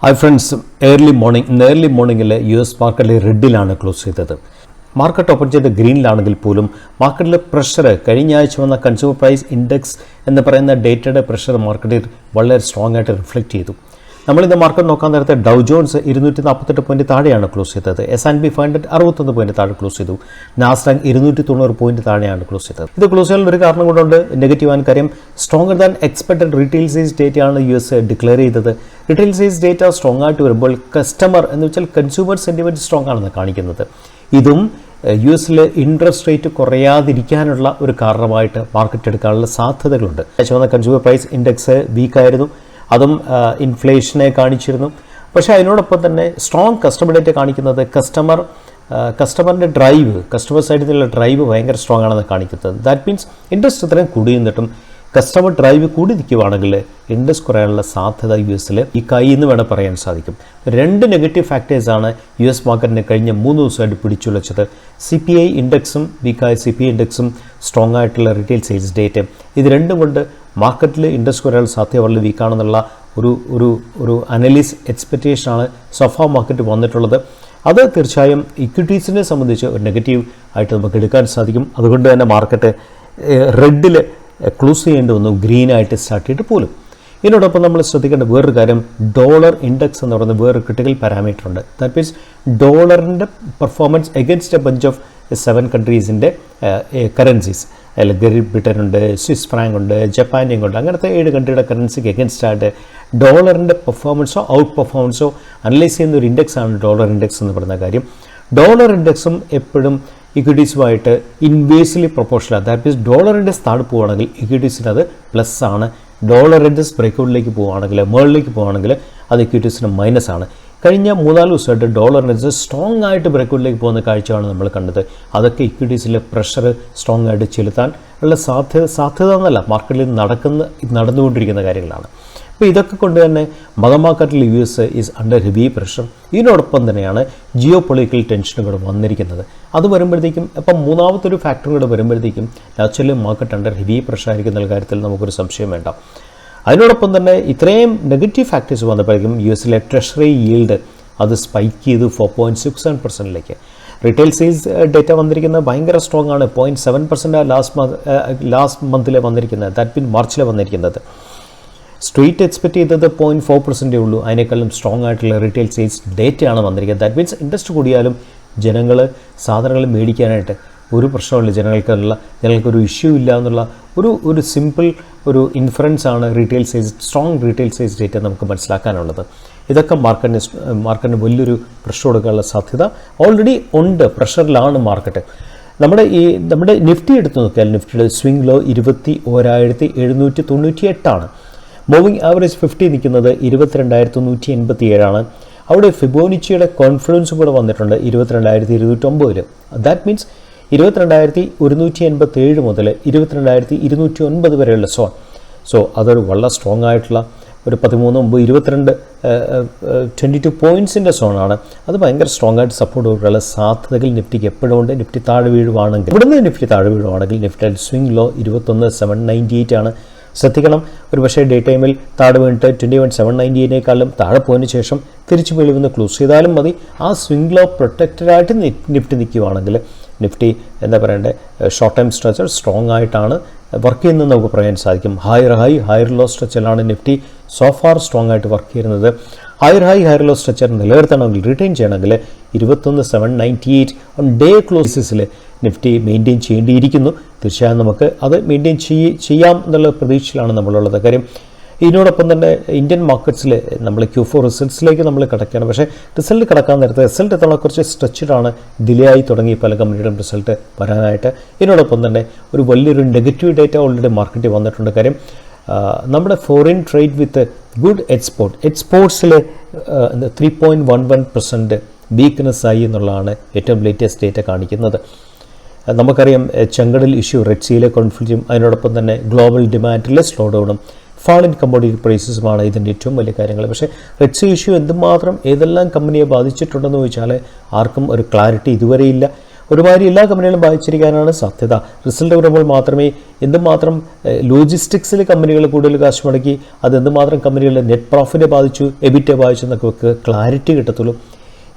Hi friends, early morning US market റെഡിലാണ് close ചെയ്തത്. Market open ചെയ്ത ഗ്രീനിലാണെങ്കിൽ പോലും മാർക്കറ്റിലെ പ്രഷർ കഴിഞ്ഞ ആഴ്ച വന്ന കൺസ്യൂമർ പ്രൈസ് ഇൻഡെക്സ് എന്ന് പറയുന്ന ഡേറ്റയുടെ പ്രഷർ മാർക്കറ്റിൽ വളരെ സ്ട്രോങ് ആയിട്ട് റിഫ്ലക്റ്റ് ചെയ്തു. നമ്മളിന്ന് മാർക്കറ്റ് നോക്കാൻ നേരത്തെ ഡൗ ജോൺസ് 248 പോയിന്റ് താഴെയാണ് ക്ലോസ് ചെയ്തത്. S&P 500 61 പോയിന്റ് താഴെ ക്ലോസ് ചെയ്തു. നാസ്ഡാക്ക് 290 പോയിന്റ് താഴെയാണ് ക്ലോസ് ചെയ്തത്. ഇത് ക്ലോസ് ചെയ്യാൻ ഒരു കാരണം കൊണ്ടുണ്ട്. നെഗറ്റീവ് ആൻ കാര്യം stronger than expected retail sales ഡേറ്റയാണ് US ഡിക്ലെയർ ചെയ്തത്. റീറ്റെയിൽ സെയിൽസ് ഡേറ്റ സ്ട്രോങ് ആയിട്ട് വരുമ്പോൾ കസ്റ്റമർ എന്ന് വെച്ചാൽ കൺസ്യൂമർ സെന്റിമെന്റ് സ്ട്രോങ് ആണെന്ന് കാണിക്കുന്നത്. ഇതും US ഇൻട്രസ്റ്റ് റേറ്റ് കുറയാതിരിക്കാനുള്ള ഒരു കാരണമായിട്ട് മാർക്കറ്റ് എടുക്കാനുള്ള സാധ്യതകളുണ്ട്. വന്ന കൺസ്യൂമർ പ്രൈസ് ഇൻഡെക്സ് വീക്കായിരുന്നു. അതും ഇൻഫ്ലേഷനെ കാണിച്ചിരുന്നു. പക്ഷേ അതിനോടൊപ്പം തന്നെ സ്ട്രോങ് കസ്റ്റമർ ഡേറ്റ കാണിക്കുന്നത് കസ്റ്റമറിൻ്റെ കസ്റ്റമർ സൈഡിൽ നിന്നുള്ള ഡ്രൈവ് ഭയങ്കര സ്ട്രോങ് ആണെന്ന് കാണിക്കുന്നത്. ദാറ്റ് മീൻസ് ഇൻട്രസ്റ്റ് ഇത്രയും കൂടി നിന്നിട്ടും കസ്റ്റമർ ഡ്രൈവ് കൂടി നിൽക്കുകയാണെങ്കിൽ ഇൻട്രസ്റ്റ് കുറയാനുള്ള സാധ്യത US ഈ കൈന്ന് വേണം പറയാൻ സാധിക്കും. രണ്ട് നെഗറ്റീവ് ഫാക്ടേഴ്സാണ് US മാർക്കറ്റിനെ കഴിഞ്ഞ 3 ദിവസമായിട്ട് പിടിച്ചുലച്ചത്. CPI ഇൻഡെക്സും വീക്കായ CPI ഇൻഡെക്സും സ്ട്രോങ് ആയിട്ടുള്ള റീറ്റെയിൽ സെയിൽസ് ഡേറ്റ, ഇത് രണ്ടും കൊണ്ട് മാർക്കറ്റിൽ ഇൻട്രസ്റ്റ് കുറയാനുള്ള സാധ്യത വളരെ വീക്കാണെന്നുള്ള ഒരു അനലിസ് എക്സ്പെക്റ്റേഷനാണ് സോഫാ മാർക്കറ്റ് വന്നിട്ടുള്ളത്. അത് തീർച്ചയായും ഇക്വിറ്റീസിനെ സംബന്ധിച്ച് ഒരു നെഗറ്റീവ് ആയിട്ട് നമുക്ക് എടുക്കാൻ സാധിക്കും. അതുകൊണ്ട് തന്നെ മാർക്കറ്റ് റെഡിൽ ക്ലോസ് ചെയ്യേണ്ടി വന്നു, ഗ്രീനായിട്ട് സ്റ്റാർട്ട് ചെയ്തിട്ട് പോലും. ഇതിനോടൊപ്പം നമ്മൾ ശ്രദ്ധിക്കേണ്ട വേറൊരു കാര്യം, ഡോളർ ഇൻഡെക്സ് എന്ന് പറയുന്ന വേറൊരു ക്രിട്ടിക്കൽ പാരാമീറ്റർ ഉണ്ട്. ദാറ്റ് മീൻസ് ഡോളറിൻ്റെ performance against a bunch of 7 കൺട്രീസിൻ്റെ കറൻസീസ്. അതിൽ ഗ്രേറ്റ് ബ്രിട്ടൻ ഉണ്ട്, സ്വിസ് ഫ്രാങ്ക് ഉണ്ട്, ജപ്പാനിയും ഉണ്ട്. അങ്ങനത്തെ 7 കൺട്രിയുടെ കറൻസിക്ക് എഗൻസ്റ്റ് ആയിട്ട് ഡോളറിൻ്റെ പെർഫോമൻസോ ഔട്ട് പെർഫോമൻസോ അനലൈസ് ചെയ്യുന്ന ഒരു ഇൻഡെക്സാണ് ഡോളർ ഇൻഡെക്സ് എന്ന് പറയുന്ന കാര്യം. ഡോളർ ഇൻഡെക്സും എപ്പോഴും ഇക്വിറ്റീസുമായിട്ട് inversely proportional. That means dollar index താഴെ പോവുകയാണെങ്കിൽ ഇക്വിറ്റീസിന് അത് പ്ലസ് ആണ്. ഡോളർ ഇൻഡെക്സ് ബ്രേക്കൗട്ടിലേക്ക് പോവുകയാണെങ്കിൽ മുകളിലേക്ക് പോവുകയാണെങ്കിൽ അത് ഇക്വിറ്റീസിന് മൈനസ് ആണ്. കഴിഞ്ഞ 3-4 ദിവസമായിട്ട് ഡോളർ ഇൻഡെക്സ് സ്ട്രോങ് ആയിട്ട് ബ്രേക്കൗട്ടിലേക്ക് പോകുന്ന കാഴ്ചയാണ് നമ്മൾ കണ്ടത്. അതൊക്കെ ഇക്വിറ്റീസിലെ പ്രഷർ സ്ട്രോങ് ആയിട്ട് ചെലുത്താൻ ഉള്ള സാധ്യത എന്നല്ല, മാർക്കറ്റിൽ നടന്നുകൊണ്ടിരിക്കുന്ന കാര്യങ്ങളാണ്. അപ്പോൾ ഇതൊക്കെ കൊണ്ട് തന്നെ മദർ മാർക്കറ്റിൽ US is under heavy pressure. ഇതിനോടൊപ്പം തന്നെയാണ് ജിയോ പൊളിറ്റിക്കൽ ടെൻഷനുകൾ വന്നിരിക്കുന്നത്. അത് വരുമ്പോഴത്തേക്കും ഇപ്പം മൂന്നാമത്തെ ഒരു ഫാക്ടർ കൂടെ വരുമ്പോഴത്തേക്കും naturally market under heavy pressure ആയിരിക്കുന്ന കാര്യത്തിൽ നമുക്കൊരു സംശയം വേണ്ട. അതിനോടൊപ്പം തന്നെ ഇത്രയും നെഗറ്റീവ് ഫാക്ടേഴ്സ് വന്നപ്പോഴേക്കും US ട്രഷറി ഈൽഡ് അത് സ്പൈക്ക് ചെയ്തു 4.67%. റീറ്റെയിൽ സെയിൽസ് ഡേറ്റ വന്നിരിക്കുന്നത് ഭയങ്കര സ്ട്രോങ് ആണ്. 0.7% ലാസ്റ്റ് മന്തിലെ വന്നിരിക്കുന്നത്. ദാറ്റ് മീൻ മാർച്ചിലെ വന്നിരിക്കുന്നത്. സ്ട്രീറ്റ് എക്സ്പെക്ട് ചെയ്തത് 0.4% ഉള്ളൂ. അതിനേക്കാളും സ്ട്രോങ് ആയിട്ടുള്ള റീറ്റെയിൽ സെയിൽസ് ഡേറ്റയാണ് വന്നിരിക്കുന്നത്. ദാറ്റ് മീൻസ് ഇൻട്രസ്റ്റ് കൂടിയാലും സാധനങ്ങൾ മേടിക്കാനായിട്ട് ഒരു പ്രശ്നമില്ല. ജനങ്ങൾക്കൊരു ഇഷ്യൂ ഇല്ല എന്നുള്ള ഒരു സിമ്പിൾ ഒരു ഇൻഫറൻസ് ആണ് സ്ട്രോങ് റീറ്റെയിൽ സെയിൽസ് ഡേറ്റ നമുക്ക് മനസ്സിലാക്കാനുള്ളത്. ഇതൊക്കെ മാർക്കറ്റിന് വലിയൊരു പ്രഷർ കൊടുക്കാനുള്ള സാധ്യത ഓൾറെഡി ഉണ്ട്. പ്രഷറിലാണ് മാർക്കറ്റ്. നമ്മുടെ നിഫ്റ്റി എടുത്ത് നോക്കിയാൽ നിഫ്റ്റിയുടെ സ്വിംഗ് ലോ 21,798 ആണ്. മൂവിങ് ആവറേജ് 50 നിൽക്കുന്നത് 22,187 അവിടെ ഫിബോനിച്ചിയുടെ കോൺഫിഡൻസ് കൂടെ വന്നിട്ടുണ്ട് 22,209. ദാറ്റ് മീൻസ് 22,187 മുതൽ 22,209 വരെയുള്ള സോൺ. സോ അതൊരു വളരെ സ്ട്രോങ് ആയിട്ടുള്ള ഒരു 22 പോയിൻറ്റ്സിൻ്റെ സോണാണ്. അത് ഭയങ്കര സ്ട്രോങ് ആയിട്ട് സപ്പോർട്ട് കൊടുക്കാനുള്ള സാധ്യതകൾ നിഫ്റ്റിക്ക് എപ്പോഴും ഉണ്ട്. നിഫ്റ്റി താഴെ വീഴുവാണെങ്കിൽ നിഫ്റ്റി നിഫ്റ്റിയുടെ സ്വിംഗ് ലോ 21,798 ആണ്. ശ്രദ്ധിക്കണം, ഒരു പക്ഷേ ഡേ ടൈമിൽ താഴെ വീണിട്ട് 21,798 താഴെ പോയതിന് ശേഷം തിരിച്ചു വീഴുമെന്ന് ക്ലോസ് ചെയ്താലും മതി. ആ സ്വിംഗ് ലോ പ്രൊട്ടക്റ്റഡായിട്ട് നിഫ്റ്റി നിൽക്കുകയാണെങ്കിൽ നിഫ്റ്റി എന്താ പറയണ്ടേ, ഷോർട്ട് ടൈം സ്ട്രക്ചർ സ്ട്രോങ് ആയിട്ടാണ് വർക്ക് ചെയ്യുന്നത് നമുക്ക് പറയാൻ സാധിക്കും. ഹയർ ലോ സ്ട്രക്ചറിലാണ് നിഫ്റ്റി സോഫാർ സ്ട്രോങ് ആയിട്ട് വർക്ക് ചെയ്യുന്നത്. ഹയർ ലോ സ്ട്രക്ചർ നിലനിർത്തണമെങ്കിൽ റിട്ടൈൻ ചെയ്യണമെങ്കിൽ 21,798 ഓൺ ഡേ ക്ലോസസിൽ നിഫ്റ്റി മെയിൻറ്റെയിൻ ചെയ്യേണ്ടിയിരിക്കുന്നു. തീർച്ചയായും നമുക്ക് അത് മെയിൻറ്റെയിൻ ചെയ്യാം എന്നുള്ള പ്രതീക്ഷയിലാണ് നമ്മളുള്ളത്. കാര്യം ഇതിനോടൊപ്പം തന്നെ ഇന്ത്യൻ മാർക്കറ്റ്സിൽ നമ്മൾ Q4 റിസൾട്ട്സിലേക്ക് നമ്മൾ കിടക്കുകയാണ്. പക്ഷേ റിസൾട്ട് കിടക്കാൻ നേരത്തെ റിസൾട്ട് എത്തുന്ന കുറച്ച് സ്ട്രെച്ചഡാണ്, ഡിലേ ആയി തുടങ്ങി പല കമ്പനിയുടെയും റിസൾട്ട് വരാനായിട്ട്. ഇതിനോടൊപ്പം തന്നെ ഒരു വലിയൊരു നെഗറ്റീവ് ഡേറ്റ ഓൾറെഡി മാർക്കറ്റിൽ വന്നിട്ടുണ്ട്. കാര്യം നമ്മുടെ ഫോറിൻ ട്രേഡ് വിത്ത് ഗുഡ് എക്സ്പോർട്സിൽ 3.11% വീക്ക്നെസ് ആയി എന്നുള്ളതാണ് ഏറ്റവും ലേറ്റസ്റ്റ് ഡേറ്റ കാണിക്കുന്നത്. നമുക്കറിയാം ചെങ്കടൽ ഇഷ്യൂ, റെഡ് സീയിലെ കോൺഫ്ലിക്റ്റും അതിനോടൊപ്പം തന്നെ ഗ്ലോബൽ ഡിമാൻഡിലെ സ്ലോ ഡൗണും fall in commodity പ്രൈസസുമാണ് ഇതിൻ്റെ ഏറ്റവും വലിയ കാര്യങ്ങൾ. പക്ഷേ റെഡ് സീ ഇഷ്യൂ എന്തുമാത്രം ഏതെല്ലാം കമ്പനിയെ ബാധിച്ചിട്ടുണ്ടെന്ന് ചോദിച്ചാൽ ആർക്കും ഒരു ക്ലാരിറ്റി ഇതുവരെയില്ല. ഒരുമാതിരി എല്ലാ കമ്പനികളും ബാധിച്ചിരിക്കാനാണ് സാധ്യത. റിസൾട്ട് വരുമ്പോൾ മാത്രമേ എന്തുമാത്രം ലോജിസ്റ്റിക്സിൽ കമ്പനികൾ കൂടുതൽ കാശ് മുടക്കി അത് എന്തുമാത്രം കമ്പനികളുടെ നെറ്റ് പ്രോഫിറ്റ് ബാധിച്ചു, എബിറ്റ ബാധിച്ചു എന്നൊക്കെ ക്ലാരിറ്റി കിട്ടത്തുള്ളൂ.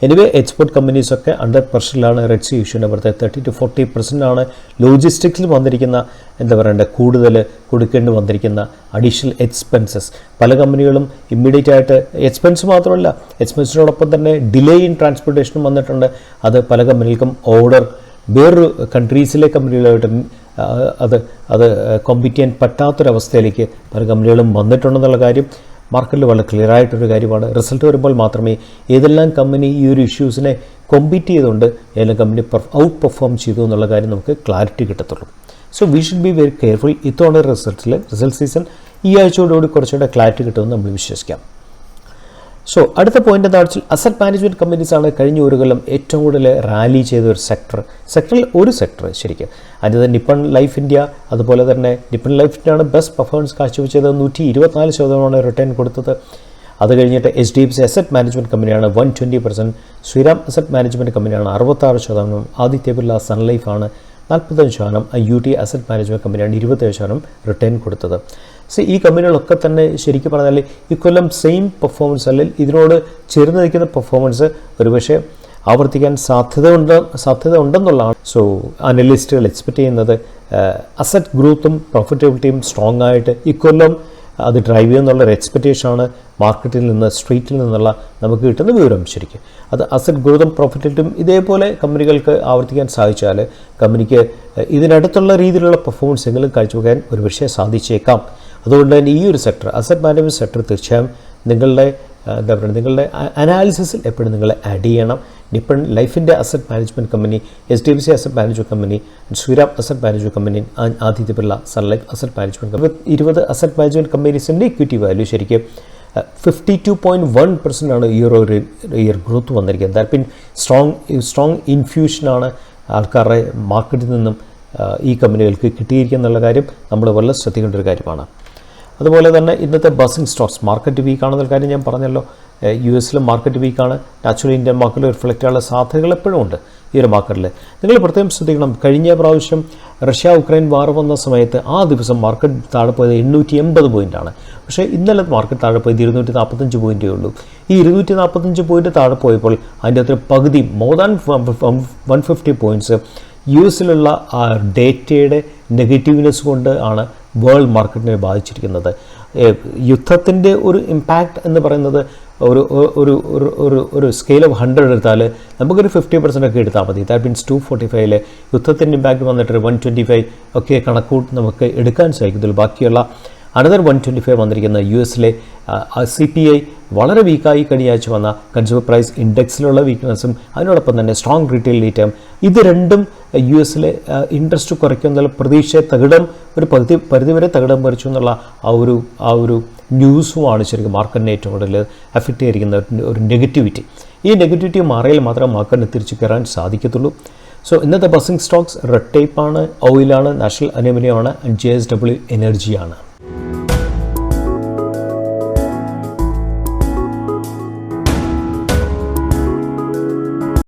എനിവേ എക്സ്പോർട്ട് കമ്പനീസൊക്കെ അണ്ടർ പ്രഷറിലാണ്. റെഡ് സീ ഇഷ്യൂവിൻ്റെ പുറത്തെ 30-40% ആണ് ലോജിസ്റ്റിക്സിൽ വന്നിരിക്കുന്ന കൂടുതൽ കൊടുക്കേണ്ടി വന്നിരിക്കുന്ന അഡീഷണൽ എക്സ്പെൻസസ്. പല കമ്പനികളും ഇമ്മീഡിയറ്റ് ആയിട്ട് എക്സ്പെൻസ് മാത്രമല്ല, എക്സ്പെൻസിനോടൊപ്പം തന്നെ ഡിലേ ഇൻ ട്രാൻസ്പോർട്ടേഷനും വന്നിട്ടുണ്ട്. അത് പല കമ്പനികൾക്കും ഓർഡർ വേറൊരു കൺട്രീസിലെ കമ്പനികളായിട്ട് അത് കോമ്പീറ്റ് ചെയ്യാൻ പറ്റാത്തൊരവസ്ഥയിലേക്ക് പല കമ്പനികളും വന്നിട്ടുണ്ടെന്നുള്ള കാര്യം മാർക്കറ്റിൽ വളരെ ക്ലിയർ ആയിട്ടൊരു കാര്യമാണ്. റിസൾട്ട് വരുമ്പോൾ മാത്രമേ ഏതെല്ലാം കമ്പനി ഈ ഒരു ഇഷ്യൂസിനെ കോമ്പീറ്റ് ചെയ്തുകൊണ്ട് ഏതെല്ലാം കമ്പനി ഔട്ട് പെർഫോം ചെയ്തു എന്നുള്ള കാര്യം നമുക്ക് ക്ലാരിറ്റി കിട്ടത്തുള്ളൂ. So we should be very careful. ഇത്തവണ റിസൾട്ട് സീസൺ ഈ ആഴ്ചയോടുകൂടി കുറച്ചുകൂടെ ക്ലാരിറ്റി കിട്ടുമെന്ന് നമ്മൾ വിശ്വസിക്കാം. സോ അടുത്ത പോയിന്റ് എന്താണെന്ന് വെച്ചാൽ അസറ്റ് മാനേജ്മെൻറ്റ് കമ്പനീസാണ് കഴിഞ്ഞ ഒരു കൊല്ലം ഏറ്റവും കൂടുതൽ റാലി ചെയ്ത ഒരു സെക്ടറിൽ ഒരു സെക്ടർ ശരിക്കും. അതിന് നിപ്പൺ ലൈഫ് ഇന്ത്യ, അതുപോലെ തന്നെ നിപ്പൺ ലൈഫ് ഇന്ത്യയാണ് ബെസ്റ്റ് പെർഫോമൻസ് കാഴ്ചവെച്ചത്. 124% റിട്ടേൺ കൊടുത്തത്. അത് കഴിഞ്ഞിട്ട് HDFC അസറ്റ് മാനേജ്മെൻറ്റ് കമ്പനിയാണ് 120%, ശ്രീറാം അസറ്റ് മാനേജ്മെൻറ്റ് കമ്പനിയാണ് 66%, ആദിത്യ ബിർള സൺ ലൈഫാണ് 45%, UT അസറ്റ് മാനേജ്മെൻറ്റ് കമ്പനിയാണ് 27% റിട്ടേൺ കൊടുത്തത്. സോ ഈ കമ്പനികളൊക്കെ തന്നെ ശരിക്കും പറഞ്ഞാൽ ഇക്കൊല്ലം സെയിം പെർഫോമൻസ് അല്ലെങ്കിൽ ഇതിനോട് ചേർന്ന് നിൽക്കുന്ന പെർഫോമൻസ് ഒരുപക്ഷെ ആവർത്തിക്കാൻ സാധ്യത ഉണ്ടെന്നുള്ളതാണ്. സോ അനലിസ്റ്റുകൾ എക്സ്പെക്റ്റ് ചെയ്യുന്നത് അസറ്റ് ഗ്രോത്തും പ്രോഫിറ്റബിലിറ്റിയും സ്ട്രോങ് ആയിട്ട് ഇക്കൊല്ലം അത് ഡ്രൈവ് ചെയ്യുമെന്നുള്ളൊരു എക്സ്പെക്റ്റേഷനാണ് മാർക്കറ്റിൽ നിന്ന്, സ്ട്രീറ്റിൽ നിന്നുള്ള നമുക്ക് കിട്ടുന്ന വിവരം. ശരിക്കും അത് അസറ്റ് ഗ്രോത്തും പ്രോഫിറ്റബിലിറ്റിയും ഇതേപോലെ കമ്പനികൾക്ക് ആവർത്തിക്കാൻ സാധിച്ചാൽ കമ്പനിക്ക് ഇതിനടുത്തുള്ള രീതിയിലുള്ള പെർഫോമൻസ് എങ്കിലും കാഴ്ചവെക്കാൻ ഒരുപക്ഷെ സാധിച്ചേക്കാം. അതുകൊണ്ട് തന്നെ ഈ ഒരു സെക്ടർ, അസറ്റ് മാനേജ്മെൻറ്റ് സെക്ടർ, തീർച്ചയായും നിങ്ങളുടെ നിങ്ങളുടെ അനാലിസിസിൽ എപ്പോഴും നിങ്ങൾ ആഡ് ചെയ്യണം. നിപ്പൺ ലൈഫിൻ്റെ asset management company, HDFC asset management company, Shriram asset management company, Aditya Birla sun life asset management company, 20 asset management കമ്പനീസിൻ്റെ ഇക്വിറ്റി വാല്യൂ ശരിക്കും 52.1% ആണ് ഇയർ ഗ്രോത്ത് വന്നിരിക്കുന്നത്. ദാറ്റ് മീൻ സ്ട്രോങ് ഇൻഫ്യൂഷനാണ് ആൾക്കാരുടെ മാർക്കറ്റിൽ നിന്നും ഈ കമ്പനികൾക്ക് കിട്ടിയിരിക്കുക എന്നുള്ള കാര്യം നമ്മൾ വളരെ ശ്രദ്ധിക്കേണ്ട ഒരു കാര്യമാണ്. അതുപോലെ തന്നെ ഇന്നത്തെ ബസിംഗ് സ്റ്റോക്സ് മാർക്കറ്റ് വീക്കാണെന്നുള്ള കാര്യം ഞാൻ പറഞ്ഞല്ലോ. US മാർക്കറ്റ് വീക്കാണ്. നാച്ചുറലി ഇന്ത്യൻ മാർക്കറ്റിൽ റിഫ്ലക്റ്റ് ചെയ്യാനുള്ള സാധ്യതകൾ എപ്പോഴും ഉണ്ട് ഈ ഒരു മാർക്കറ്റിൽ. നിങ്ങൾ പ്രത്യേകം ശ്രദ്ധിക്കണം, കഴിഞ്ഞ പ്രാവശ്യം റഷ്യ ഉക്രൈൻ വാർ വന്ന സമയത്ത് ആ ദിവസം മാർക്കറ്റ് താഴെ പോയത് 880 പോയിൻ്റാണ്. പക്ഷേ ഇന്നലെ മാർക്കറ്റ് താഴെ പോയത് 245 പോയിൻറ്റേ ഉള്ളൂ. ഈ 245 പോയിൻറ്റ് താഴെ പോയപ്പോൾ അതിൻ്റെ അകത്ത് പകുതി മോർ ദാൻ 150 പോയിൻറ്റ്സ് US ആ ഡേറ്റയുടെ നെഗറ്റീവ്നെസ് കൊണ്ട് ആണ് വേൾഡ് മാർക്കറ്റിനെ ബാധിച്ചിരിക്കുന്നത്. യുദ്ധത്തിൻ്റെ ഒരു ഇമ്പാക്റ്റ് എന്ന് പറയുന്നത് ഒരു സ്കെയിൽ ഓഫ് 100 എടുത്താൽ നമുക്കൊരു 50% ഒക്കെ എടുത്താൽ മതി. ദാറ്റ് മീൻസ് 245 യുദ്ധത്തിൻ്റെ ഇമ്പാക്റ്റ് വന്നിട്ട് 125 ഒക്കെ കണക്കൂട്ട് നമുക്ക് എടുക്കാൻ സാധിക്കത്തുള്ളൂ. ബാക്കിയുള്ള അനദർ 125 വന്നിരിക്കുന്ന US CPI വളരെ വീക്കായി കഴിഞ്ഞയാഴ്ച വന്ന കൺസ്യൂമർ പ്രൈസ് ഇൻഡെക്സിലുള്ള വീക്ക്നെസ്സും അതിനോടൊപ്പം തന്നെ സ്ട്രോങ് റീറ്റെയിൽ ഡേറ്റയും ഇത് രണ്ടും US ഇൻട്രസ്റ്റ് കുറയ്ക്കുന്നുള്ള പ്രതീക്ഷയെ ഒരു പരിധിവരെ തകിടം മറിച്ചു എന്നുള്ള ആ ഒരു ന്യൂസുമാണ് ശരിക്കും മാർക്കറ്റിനെ ഏറ്റവും കൂടുതൽ അഫക്റ്റ് ചെയ്തിരിക്കുന്ന ഒരു നെഗറ്റിവിറ്റി. ഈ നെഗറ്റിവിറ്റി മാറിയാൽ മാത്രമേ മാർക്കറ്റിന് തിരിച്ചു കയറാൻ സാധിക്കത്തുള്ളൂ. സോ ഇന്നത്തെ ബസിംഗ് സ്റ്റോക്സ് റെഡ് ടേപ്പാണ്, ഓയിലാണ്, നാഷണൽ അലുമിനിയമാണ്, JSW എനർജിയാണ്.